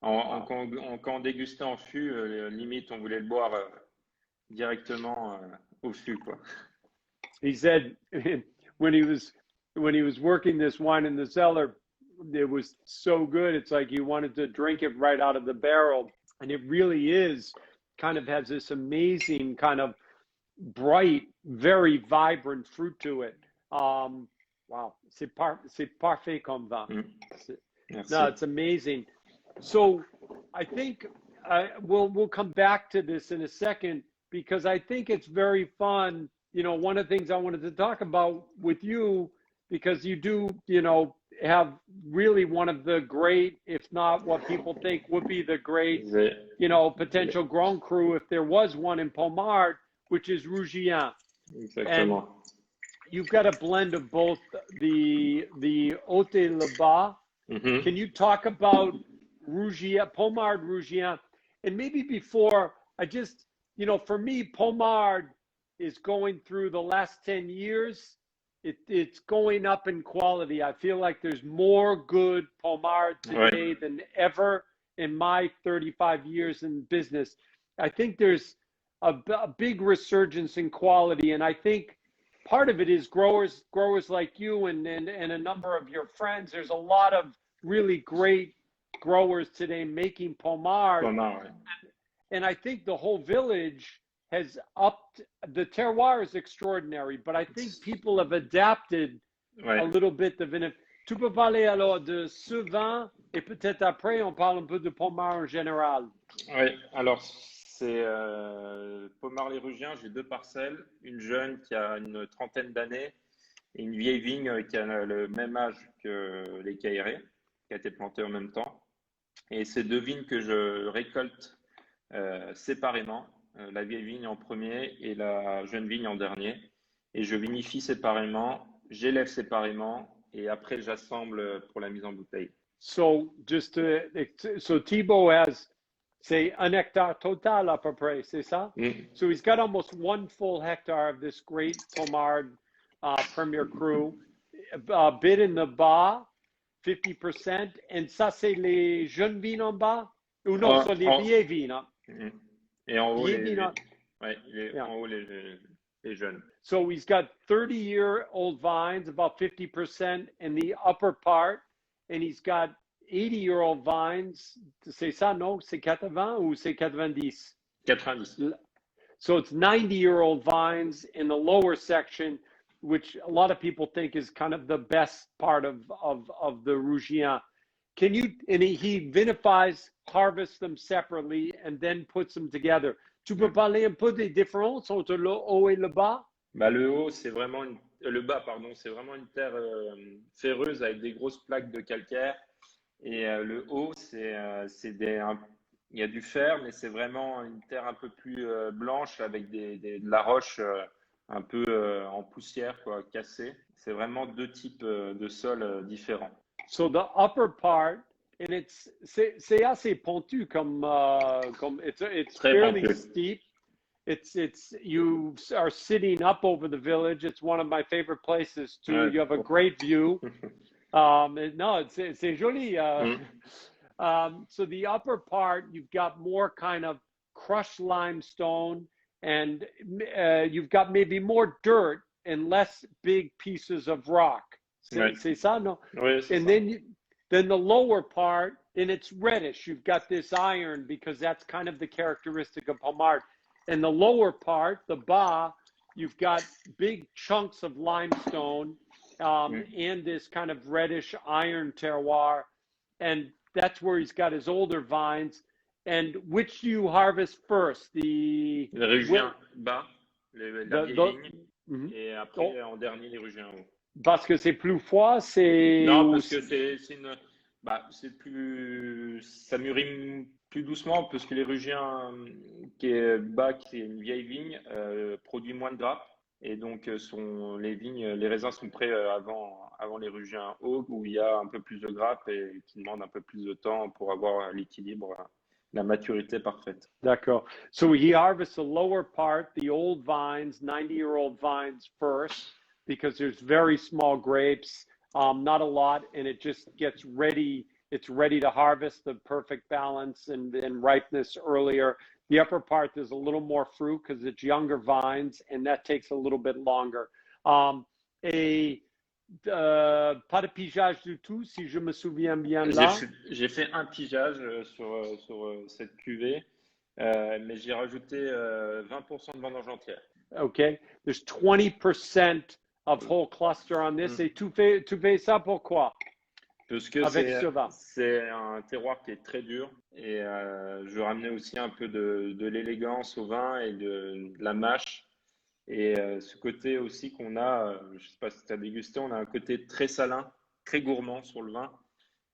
Speaker 2: Quand on dégustait en fût, limite on voulait le boire directement au fût quoi.
Speaker 1: He said when he was working this wine in the cellar, it was so good. It's like he wanted to drink it right out of the barrel, and it really is kind of has this amazing kind of bright, very vibrant fruit to it. Wow, c'est parfait comme vin. No, it's amazing. So I think we'll come back to this in a second, because I think it's very fun. One of the things I wanted to talk about with you, because you do, have really one of the great, if not what people think would be the great, potential Grand Cru, if there was one in Pommard, which is Rougillon.
Speaker 2: Exactement.
Speaker 1: And you've got a blend of both the Haut et le Bas
Speaker 2: Mhm.
Speaker 1: Can you talk about Rougia, Pommard Rougia? And maybe before, for me, Pommard is going through the last 10 years. It's going up in quality. I feel like there's more good Pommard
Speaker 2: Ouais,
Speaker 1: today than ever in my 35 years in business. I think there's a big resurgence in quality. And I think part of it is growers like you and a number of your friends. There's a lot of really great growers today making Pommard.
Speaker 2: Thomas, ouais.
Speaker 1: And I think the whole village has upped. The terroir is extraordinary, but I think people have adapted a
Speaker 2: Ouais.
Speaker 1: little bit the vinif. Tu peux parler alors de ce vin et peut-être après on parle un peu de Pommard en général.
Speaker 2: Ouais. Alors, c'est Pommard-les-Rugiens, j'ai 2 parcelles, une jeune qui a une trentaine d'années et une vieille vigne qui a le même âge que les Caillérets, qui a été plantée en même temps. Et c'est 2 vignes que je récolte séparément, la vieille vigne en premier et la jeune vigne en dernier. Et je vinifie séparément, j'élève séparément et après j'assemble pour la mise en bouteille.
Speaker 1: So so Thibaut has, say, 1 hectare total à peu près, c'est ça?
Speaker 2: Mm.
Speaker 1: So he's got almost 1 full hectare of this great Pommard Premier Cru. Bit in the bas, 50%. And ça, c'est les jeunes vignes en bas? Ou non,
Speaker 2: En,
Speaker 1: ça, les
Speaker 2: en-
Speaker 1: vieilles vignes. Hein?
Speaker 2: mm. Et en haut,
Speaker 1: Vieilles vignes. Hein?
Speaker 2: ouais,
Speaker 1: Yeah.
Speaker 2: en haut, les jeunes.
Speaker 1: So he's got 30-year-old vines, about 50% in the upper part, and he's got 80-year-old vines. C'est ça, non? C'est 80 ou c'est 90?
Speaker 2: 90.
Speaker 1: So it's 90-year-old vines in the lower section, which a lot of people think is kind of the best part of the Rougian. Can you, and he vinifies, harvests them separately, and then puts them together. Tu peux parler un peu des différences entre le haut et le bas?
Speaker 2: Bah, le haut, c'est vraiment le bas, pardon, c'est vraiment une terre ferreuse avec des grosses plaques de calcaire. Et le haut, il y a du fer, mais c'est vraiment une terre un peu plus blanche avec de la roche un peu en poussière, quoi, cassée. C'est vraiment 2 types de sols différents.
Speaker 1: So the upper part, and c'est assez pentu comme it's
Speaker 2: Très
Speaker 1: fairly
Speaker 2: pentu.
Speaker 1: steep. It's you are sitting up over the village. It's one of my favorite places to.
Speaker 2: Ouais.
Speaker 1: You have a great view. No, c'est joli. So the upper part, you've got more kind of crushed limestone, and you've got maybe more dirt and less big pieces of rock.
Speaker 2: Ouais.
Speaker 1: C'est ça, no?
Speaker 2: Oui, c'est
Speaker 1: And
Speaker 2: ça.
Speaker 1: then the lower part, and it's reddish. You've got this iron because that's kind of the characteristic of Pommard. And the lower part, the bas, you've got big chunks of limestone and this kind of reddish iron terroir. And that's where he's got his older vines. And which do you harvest first?
Speaker 2: Les Rugiens bas, la vieille vigne,
Speaker 1: Mhm.
Speaker 2: et après, en dernier, les Rugiens haut.
Speaker 1: Parce que c'est plus froid,
Speaker 2: Non, parce que ça mûrit plus doucement, parce que les Rugiens qui est bas, qui est une vieille vigne, produit moins de grappes. Et donc, les raisins sont prêts avant les Rugiens hauts, où il y a un peu plus de grappes et qui demandent un peu plus de temps pour avoir l'équilibre, la maturité parfaite.
Speaker 1: D'accord. So he harvests the lower part, the old vines, 90-year-old vines first, because there's very small grapes, not a lot, and it just gets ready. It's ready to harvest, the perfect balance and ripeness earlier. The upper part, there's a little more fruit because it's younger vines, and that takes a little bit longer. Pas de pigeage du tout, si je me souviens bien là.
Speaker 2: J'ai fait un pigeage sur cette cuvée, mais j'ai rajouté 20% de vendange entière.
Speaker 1: Okay, there's 20% of whole cluster on this. Et tu fais ça pourquoi?
Speaker 2: Parce que c'est un terroir qui est très dur et je veux ramener aussi un peu de l'élégance au vin et de la mâche. Et ce côté aussi qu'on a, je ne sais pas si tu as dégusté, on a un côté très salin, très gourmand sur le vin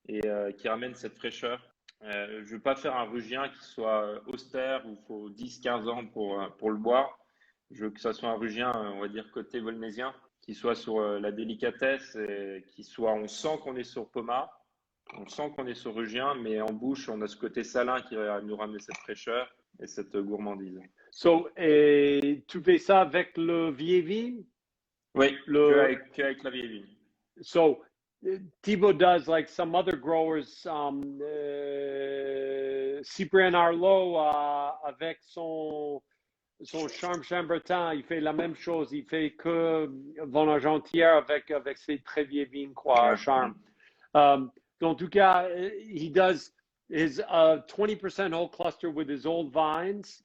Speaker 2: et qui ramène cette fraîcheur. Je ne veux pas faire un Rugien qui soit austère où il faut 10-15 ans pour le boire. Je veux que ça soit un Rugien, on va dire, côté volnésien, qui soit sur la délicatesse et on sent qu'on est sur Pommard, On sent qu'on est sur Rugien, mais en bouche, on a ce côté salin qui va nous ramener cette fraîcheur et cette gourmandise.
Speaker 1: So, et tu fais ça avec le vieil vin?
Speaker 2: Oui,
Speaker 1: Le,
Speaker 2: que avec la vieille vigne.
Speaker 1: so Thibaut does like some other growers, Cyprien Arlot, avec son Chambertin, il fait la même chose. Il fait que Venagentière avec ses très vieilles vignes, quoi,
Speaker 2: Ouais.
Speaker 1: Charme. En tout cas, he does his 20% whole cluster with his old vines,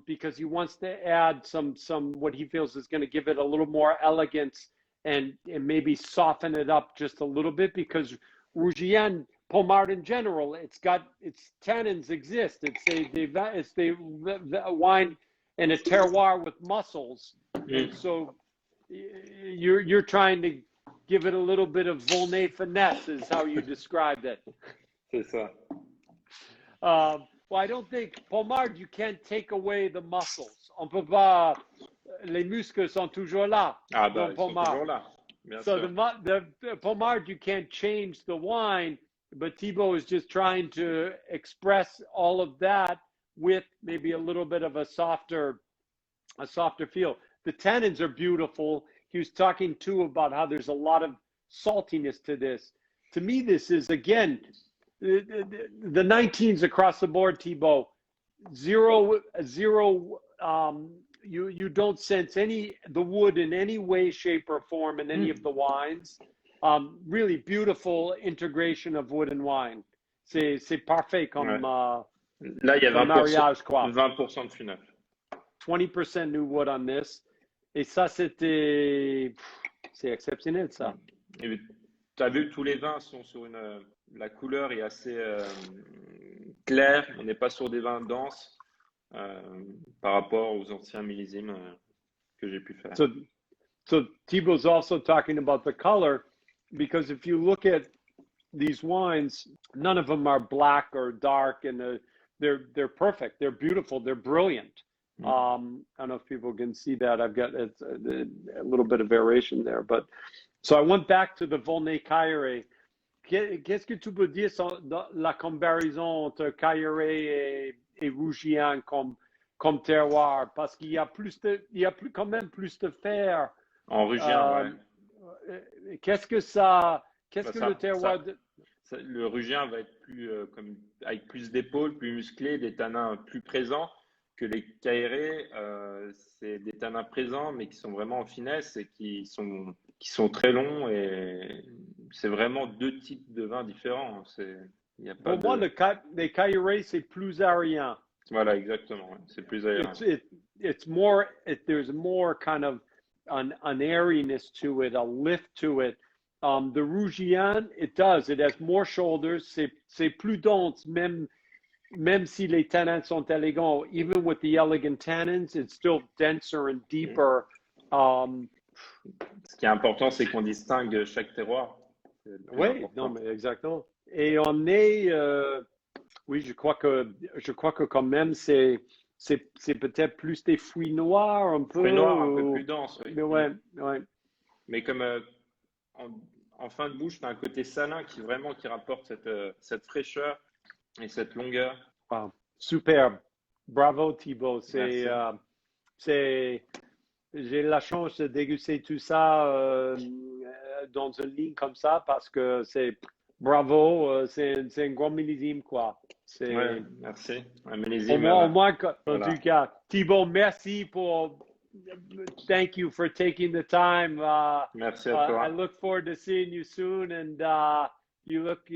Speaker 1: because he wants to add some what he feels is going to give it a little more elegance and maybe soften it up just a little bit, because Rougienne Pommard in general, its tannins exist. It's the wine in a terroir with mussels, and so you're trying to give it a little bit of Volnay finesse, is how you described it.
Speaker 2: C'est ça.
Speaker 1: Well, I don't think Pommard, you can't take away the muscles. On peut pas. Les muscles sont toujours là.
Speaker 2: Ah bah,
Speaker 1: dans
Speaker 2: ils sont
Speaker 1: Pommard.
Speaker 2: toujours là, bien
Speaker 1: So
Speaker 2: sûr.
Speaker 1: the Pommard, you can't change the wine, but Thibaut is just trying to express all of that with maybe a little bit of a softer feel. The tannins are beautiful. He was talking too about how there's a lot of saltiness to this. To me, this is again the 19s across the board, Thibaut. Zero. You don't sense the wood in any way, shape, or form in any of the wines. Really beautiful integration of wood and wine. C'est parfait comme,
Speaker 2: Ouais. Là, il y a
Speaker 1: comme
Speaker 2: 20%,
Speaker 1: mariage, quoi.
Speaker 2: 20% de fût neuf.
Speaker 1: 20% new wood on this. Et ça, c'est exceptionnel, ça.
Speaker 2: Tu as vu, tous les vins sont sur la couleur est assez claire. On n'est pas sur des vins denses par rapport aux anciens millésimes que j'ai pu faire.
Speaker 1: So Thibaut's also talking about the color, because if you look at these wines, none of them are black or dark, and they're perfect. They're beautiful. They're brilliant. I don't know if people can see that. I've got a little bit of variation there, but so I went back to the Volnay-Cailleret. Qu'est-ce que tu peux dire sur la comparaison entre Cailleret et Rougian comme terroir? Parce qu'il y a quand même plus de fer.
Speaker 2: En Rugien, ouais.
Speaker 1: Qu'est-ce que le terroir
Speaker 2: le Rugien va être plus avec plus d'épaules, plus musclé, des tanins plus présents que les Cailleret. C'est des tanins présents, mais qui sont vraiment en finesse et qui sont très longs, et c'est vraiment deux types de vins différents.
Speaker 1: Pour moi, les Cailleret, c'est plus aérien.
Speaker 2: Voilà, exactement. Ouais. C'est plus aérien.
Speaker 1: There's more kind of an airiness to it, a lift to it. The Rougian, it has more shoulders. C'est plus dense, même si les tannins sont élégants. Even with the elegant tannins, it's still denser and deeper.
Speaker 2: Ce qui est important, c'est qu'on distingue chaque terroir.
Speaker 1: Oui, non, mais exactement. Et on est, oui, je crois que quand même, c'est peut-être plus des fruits noirs, un peu.
Speaker 2: Fruits noirs, un peu plus denses, oui.
Speaker 1: Mais ouais.
Speaker 2: Mais comme en fin de bouche, tu as un côté salin qui rapporte cette fraîcheur et cette longueur.
Speaker 1: Wow. Superbe. Bravo, Thibaut. J'ai la chance de déguster tout ça dans une ligne comme ça, parce que c'est bravo, c'est un grand millésime, quoi.
Speaker 2: Ouais, merci. Un millésime.
Speaker 1: Au moins, en
Speaker 2: voilà.
Speaker 1: tout cas, Thibaut, merci thank you for taking the time.
Speaker 2: Merci à toi.
Speaker 1: I look forward to seeing you soon, and you look,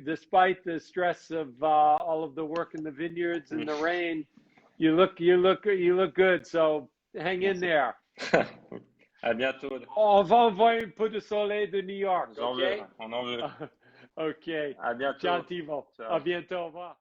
Speaker 1: despite the stress of all of the work in the vineyards and the rain, you look good. So hang in there.
Speaker 2: À bientôt.
Speaker 1: On va envoyer un peu de soleil de New York.
Speaker 2: On en veut.
Speaker 1: OK.
Speaker 2: À bientôt.
Speaker 1: Ciao, Thibaut.
Speaker 2: Ciao.
Speaker 1: À bientôt. Au revoir.